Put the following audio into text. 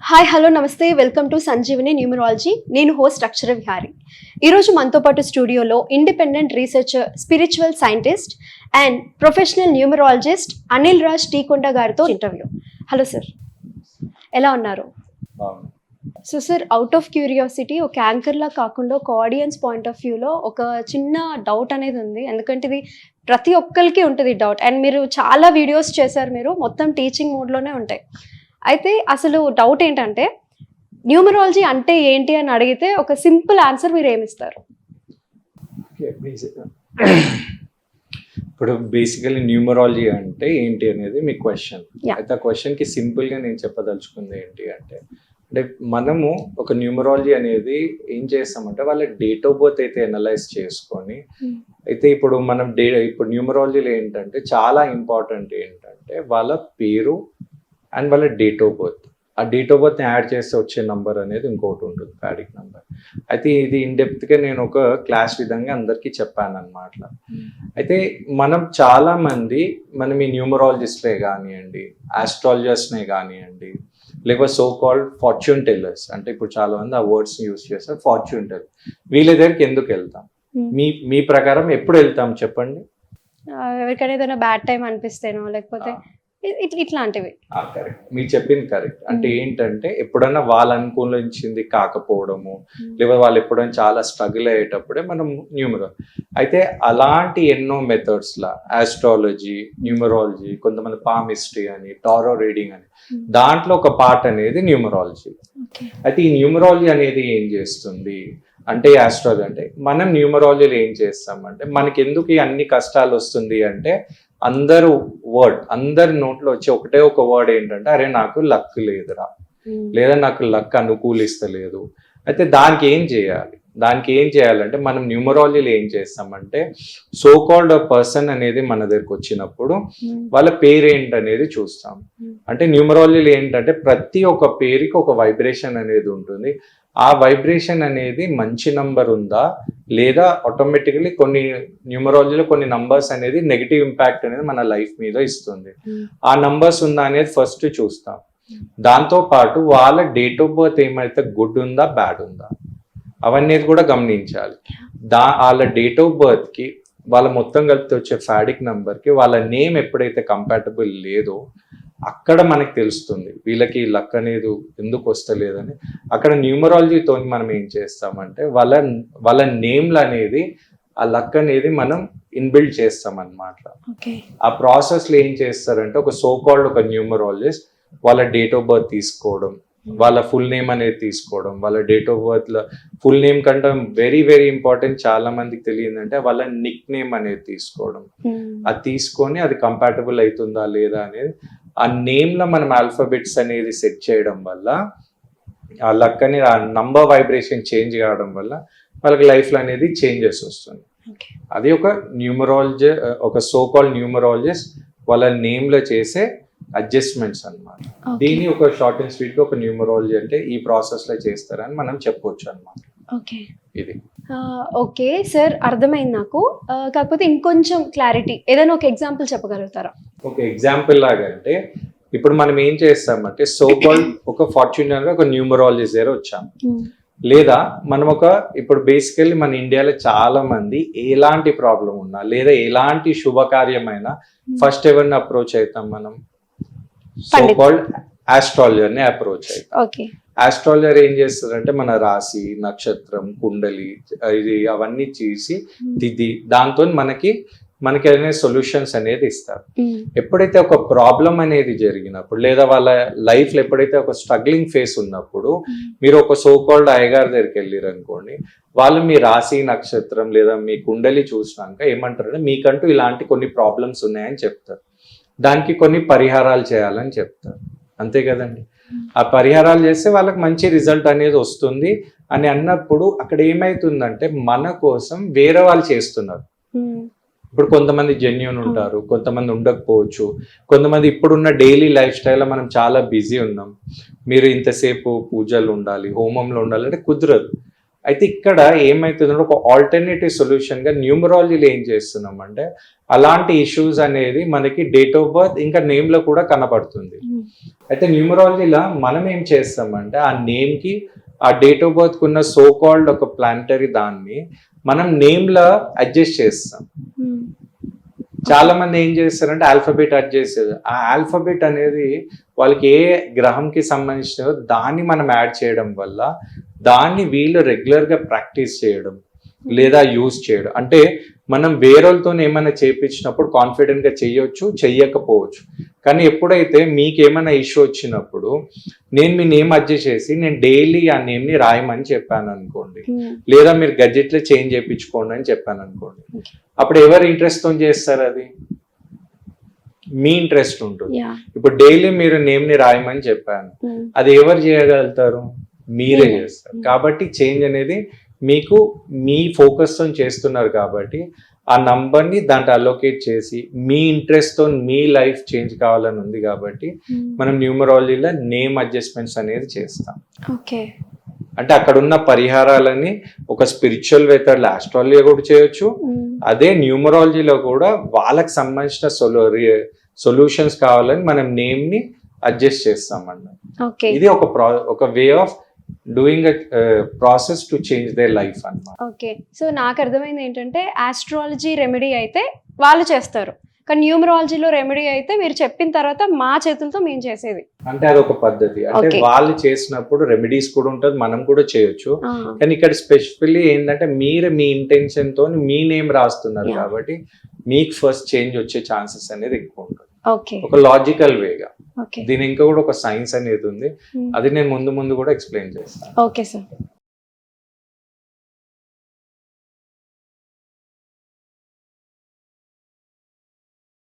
Hi hello namaste welcome to Sanjeevani numerology. నేను host Akshara Vihari. ఈరోజు మనతో పాటు స్టూడియోలో independent researcher, spiritual scientist and professional numerologist Anil Raj Teekonda గారితో ఇంటర్వ్యూ. హలో సార్, ఎలా ఉన్నారు? So sir, out of curiosity, ఒక యాంకర్లా కాకుండా ఒక ఆడియన్స్ పాయింట్ ఆఫ్ వ్యూలో ఒక చిన్న డౌట్ అనేది ఉంది. ఎందుకంటే ఇది ప్రతి ఒక్కరికి ఉంటుంది డౌట్. అండ్ మీరు చాలా వీడియోస్ చేశారు, మీరు మొత్తం టీచింగ్ మోడ్లోనే ఉంటాయి. అయితే అసలు డౌట్ ఏంటంటే, న్యూమరాలజీ అంటే ఏంటి అని అడిగితే ఒక సింపుల్ ఆన్సర్ మీరు ఏమిస్తారు? ఇప్పుడు బేసికలీ న్యూమరాలజీ అంటే ఏంటి అనేది మీ క్వశ్చన్. అయితే ఆ క్వశ్చన్కి సింపుల్గా నేను చెప్పదలుచుకుంది ఏంటి అంటే మనము ఒక న్యూమరాలజీ అనేది ఏం చేస్తామంటే వాళ్ళ డేట్ ఆఫ్ బర్త్ అయితే ఎనలైజ్ చేసుకొని, అయితే ఇప్పుడు మనం ఇప్పుడు న్యూమరాలజీలో ఏంటంటే చాలా ఇంపార్టెంట్ ఏంటంటే వాళ్ళ పేరు అండ్ వాళ్ళ డేట్ ఆఫ్ బర్త్. ఆ డేట్ ఆఫ్ బర్త్ని యాడ్ చేస్తే వచ్చే నంబర్ అనేది ఇంకోటి ఉంటుంది, ప్యాడిక్ నెంబర్. అయితే ఇది ఇన్డెప్త్గా నేను ఒక క్లాస్ విధంగా అందరికీ చెప్పాను అనమాట. అయితే మనం చాలామంది ఈ న్యూమరాలజిస్ట్లే కానివ్వండి, ఆస్ట్రాలజర్స్నే కానివ్వండి, లేకపోతే సో కాల్డ్ ఫార్చ్యూన్ టెల్లర్స్, అంటే ఇప్పుడు చాలా మంది ఆ వర్డ్స్ యూజ్ చేస్తారు, ఫార్చ్యూన్ టెల్లర్. వీళ్ళ దగ్గరికి ఎందుకు వెళ్తాం? మీ ప్రకారం ఎప్పుడు వెళ్తాం చెప్పండి? ఎవరికైనా ఏదైనా బ్యాడ్ టైం అనిపిస్తేనో, లేకపోతే ఇట్లాంటివి. కరెక్ట్, మీరు చెప్పింది కరెక్ట్. అంటే ఏంటంటే ఎప్పుడైనా వాళ్ళు అనుకూలించింది కాకపోవడము, లేకపోతే వాళ్ళు ఎప్పుడైనా చాలా స్ట్రగుల్ అయ్యేటప్పుడే మనం న్యూమరాలజీ. అయితే అలాంటి ఎన్నో మెథడ్స్లా ఆస్ట్రాలజీ, న్యూమరాలజీ, కొంతమంది పామిస్ట్రీ అని, టారో రీడింగ్ అని, దాంట్లో ఒక పార్ట్ అనేది న్యూమరాలజీ. అయితే ఈ న్యూమరాలజీ అనేది ఏం చేస్తుంది అంటే, ఆస్ట్రాలజీ అంటే మనం న్యూమరాలజీలో ఏం చేస్తామంటే, మనకి ఎందుకు ఈ అన్ని కష్టాలు వస్తుంది అంటే, అందరి నోట్లో వచ్చే ఒకటే ఒక వర్డ్ ఏంటంటే, అరే నాకు లక్ లేదురా, లేదా నాకు లక్ అనుకూలిస్తలేదు. అయితే దానికి ఏం చేయాలంటే మనం న్యూమరాలజీలో ఏం చేస్తామంటే, సో కాల్డ్ పర్సన్ అనేది మన దగ్గరకు వచ్చినప్పుడు వాళ్ళ పేరు ఏంటనేది చూస్తాం. అంటే న్యూమరాలజీలో ఏంటంటే ప్రతి ఒక్క పేరుకి ఒక వైబ్రేషన్ అనేది ఉంటుంది. ఆ వైబ్రేషన్ అనేది మంచి నంబర్ ఉందా లేదా, ఆటోమేటికలీ కొన్ని న్యూమరాలజీలో కొన్ని నంబర్స్ అనేది నెగిటివ్ ఇంపాక్ట్ అనేది మన లైఫ్ మీద ఇస్తుంది. ఆ నంబర్స్ ఉందా అనేది ఫస్ట్ చూస్తాం. దాంతో పాటు వాళ్ళ డేట్ ఆఫ్ బర్త్ ఏమైతే గుడ్ ఉందా బ్యాడ్ ఉందా అవన్నీ కూడా గమనించాలి. వాళ్ళ డేట్ ఆఫ్ బర్త్ కి వాళ్ళ మొత్తం కలిపి వచ్చే ఫ్యాడిక్ నంబర్ కి వాళ్ళ నేమ్ ఎప్పుడైతే కంపాటబుల్ లేదో అక్కడ మనకు తెలుస్తుంది వీళ్ళకి లక్ అనేది ఎందుకు వస్తలేదని. అక్కడ న్యూమరాలజీతో మనం ఏం చేస్తామంటే వాళ్ళ నేమ్లు అనేది ఆ లక్ అనేది మనం ఇన్బిల్డ్ చేస్తాం అన్నమాట. ఆ ప్రాసెస్లో ఏం చేస్తారంటే, ఒక సో కాల్డ్ ఒక న్యూమరాలజిస్ట్ వాళ్ళ డేట్ ఆఫ్ బర్త్ తీసుకోవడం, వాళ్ళ ఫుల్ నేమ్ అనేది తీసుకోవడం, వాళ్ళ డేట్ ఆఫ్ బర్త్ లో ఫుల్ నేమ్ కంటే వెరీ వెరీ ఇంపార్టెంట్, చాలా మందికి తెలియదంటే వాళ్ళ నిక్ నేమ్ అనేది తీసుకోవడం. అది తీసుకొని అది కంపాటబుల్ అవుతుందా లేదా అనేది ఆ నేమ్ లో మనం ఆల్ఫాబెట్స్ అనేది సెట్ చేయడం వల్ల ఆ లక్ అనేది ఆ నంబర్ వైబ్రేషన్ చేంజ్ కావడం వల్ల వాళ్ళకి లైఫ్ లో అనేది చేంజెస్ వస్తుంది. అది ఒక న్యూమరాలజీ, ఒక సో కాల్డ్ న్యూమరాలజిస్ట్ వాళ్ళ నేమ్ లో చేసే అడ్జస్ట్మెంట్స్ అన్నమాట. దీన్ని ఒక షార్ట్ అండ్ స్వీట్ గా ఒక న్యూమరాలజీ అంటే ఈ ప్రాసెస్ లో చేస్తారని మనం చెప్పొచ్చు అన్నమాట. ఇది ఓకే సార్, అర్థమైంది నాకు. కాకపోతే ఇంకొంచెం క్లారిటీ, ఏదైనా ఒక ఎగ్జాంపుల్ చెప్పగలుగుతారా? ఒక ఎగ్జాంపుల్ లాగా అంటే, ఇప్పుడు మనం ఏం చేస్తామంటే సో కాల్డ్ ఒక ఫార్చ్యూనర్ గా ఒక న్యూమరాలజిస్ట్ దగ్గర వచ్చాం, లేదా మనం ఇప్పుడు బేసికల్లీ మన ఇండియాలో చాలా మంది ఎలాంటి ప్రాబ్లం ఉన్నా లేదా ఎలాంటి శుభకార్యమైనా ఫస్ట్ ఎవరిని అప్రోచ్ అవుతాం మనం? సో కాల్డ్ ఆస్ట్రాలజర్ని అప్రోచ్ అవుతాం. ఆస్ట్రాలజర్ ఏం చేస్తారంటే మన రాశి, నక్షత్రం, కుండలి ఇది అవన్నీ చేసి తిథి, దాంతో మనకి అనేది సొల్యూషన్స్ అనేది ఇస్తారు. ఎప్పుడైతే ఒక ప్రాబ్లం అనేది జరిగినప్పుడు లేదా వాళ్ళ లైఫ్ లో ఎప్పుడైతే ఒక స్ట్రగ్లింగ్ ఫేస్ ఉన్నప్పుడు మీరు ఒక సో కాల్డ్ అయ్యగారి దగ్గరికి వెళ్ళారు అనుకోండి, వాళ్ళు మీ రాశి, నక్షత్రం లేదా మీ కుండలి చూసినాక ఏమంటారంటే మీకంటూ ఇలాంటి కొన్ని ప్రాబ్లమ్స్ ఉన్నాయని చెప్తారు, దానికి కొన్ని పరిహారాలు చేయాలని చెప్తారు. అంతే కదండి. ఆ పరిహారాలు చేస్తే వాళ్ళకి మంచి రిజల్ట్ అనేది వస్తుంది అని అన్నప్పుడు అక్కడ ఏమైతుందంటే మన కోసం వేరే వాళ్ళు చేస్తున్నారు. ఇప్పుడు కొంతమంది జెన్యూన్ ఉంటారు, కొంతమంది ఉండకపోవచ్చు, కొంతమంది ఇప్పుడున్న డైలీ లైఫ్ స్టైల్లో మనం చాలా బిజీ ఉన్నాం, మీరు ఇంతసేపు పూజలు ఉండాలి, హోమంలో ఉండాలి అంటే కుదరదు. అయితే ఇక్కడ ఏమైతుందంటే ఒక ఆల్టర్నేటివ్ సొల్యూషన్ గా న్యూమరాలజీలో ఏం చేస్తున్నాం అంటే అలాంటి ఇష్యూస్ అనేది మనకి డేట్ ఆఫ్ బర్త్ ఇంకా నేమ్ లో కూడా కనపడుతుంది. అయితే న్యూమరాలజీలో మనం ఏం చేస్తామంటే ఆ నేమ్కి ఆ డేట్ ఆఫ్ బర్త్ కున్న సో కాల్డ్ ఒక ప్లానటరీ దాన్ని మనం నేమ్లో అడ్జస్ట్ చేస్తాం. చాలా మంది ఏం చేస్తారంటే ఆల్ఫాబెట్ యాడ్ చేసేది. ఆ ఆల్ఫాబెట్ అనేది వాళ్ళకి ఏ గ్రహంకి సంబంధించిన దాన్ని మనం యాడ్ చేయడం వల్ల దాన్ని వీళ్ళు రెగ్యులర్గా ప్రాక్టీస్ చేయడం లేదా యూజ్ చేయడం. అంటే మనం వేరేతో ఏమైనా చేయించినప్పుడు కాన్ఫిడెంట్గా చెయ్యొచ్చు, చెయ్యకపోవచ్చు. కానీ ఎప్పుడైతే మీకు ఏమైనా ఇష్యూ వచ్చినప్పుడు నేను మీ నేమ్ అడ్జస్ట్ చేసి నేను డైలీ ఆ నేమ్ని రాయమని చెప్పాను అనుకోండి, లేదా మీరు గడ్జెట్లో చేంజ్ చేయించుకోండి అని చెప్పాను అనుకోండి, అప్పుడు ఎవరు ఇంట్రెస్ట్తో చేస్తారు? అది మీ ఇంట్రెస్ట్ ఉంటుంది. ఇప్పుడు డైలీ మీరు నేమ్ని రాయమని చెప్పాను, అది ఎవరు చేయగలుగుతారు? మీరే చేస్తారు. కాబట్టి చేంజ్ అనేది మీకు మీ ఫోకస్తో చేస్తున్నారు కాబట్టి ఆ నంబర్ని దాంట్లో అలోకేట్ చేసి మీ ఇంట్రెస్ట్తో మీ లైఫ్ చేంజ్ కావాలని ఉంది కాబట్టి మనం న్యూమరాలజీలో నేమ్ అడ్జస్ట్మెంట్స్ అనేది చేస్తాం. ఓకే, అంటే అక్కడ ఉన్న పరిహారాలని ఒక స్పిరిచువల్ మెథడ్లో ఆస్ట్రాలజీ కూడా చేయొచ్చు, అదే న్యూమరాలజీలో కూడా వాళ్ళకి సంబంధించిన సొల్యూషన్స్ కావాలని మనం నేమ్ని అడ్జస్ట్ చేస్తామన్నమాట. ఇది ఒక way of doing process to change their life అన్నమాట. ఓకే, సో నాకు అర్థమైంది ఏంటంటే ఆస్ట్రాలజీ రెమెడీ అయితే వాళ్ళు చేస్తారు, కానీ న్యూమరాలజీలో రెమెడీ అయితే మీరు చెప్పిన తర్వాత మా చేతులతో మేము చేసేది. అంటే అదొక పద్ధతి. అంటే వాళ్ళు చేసినప్పుడు రెమెడీస్ కూడా ఉంటుంది, మనం కూడా చేయొచ్చు. కానీ ఇక్కడ స్పెసిఫికల్లీ ఏంటంటే మీరు మీ ఇంటెన్షన్ తో మీ నేమ్ రాస్తున్నారు కాబట్టి మీకు ఫస్ట్ చేంజ్ వచ్చే ఛాన్సెస్ అనేది ఎక్కువ ఉంటుంది. ఒక లాజికల్ వేగా. దీని ఇంకా కూడా ఒక సైన్స్ అనేది ఉంది, అది నేను ముందు కూడా ఎక్స్ప్లెయిన్ చేస్తాను. Okay sir.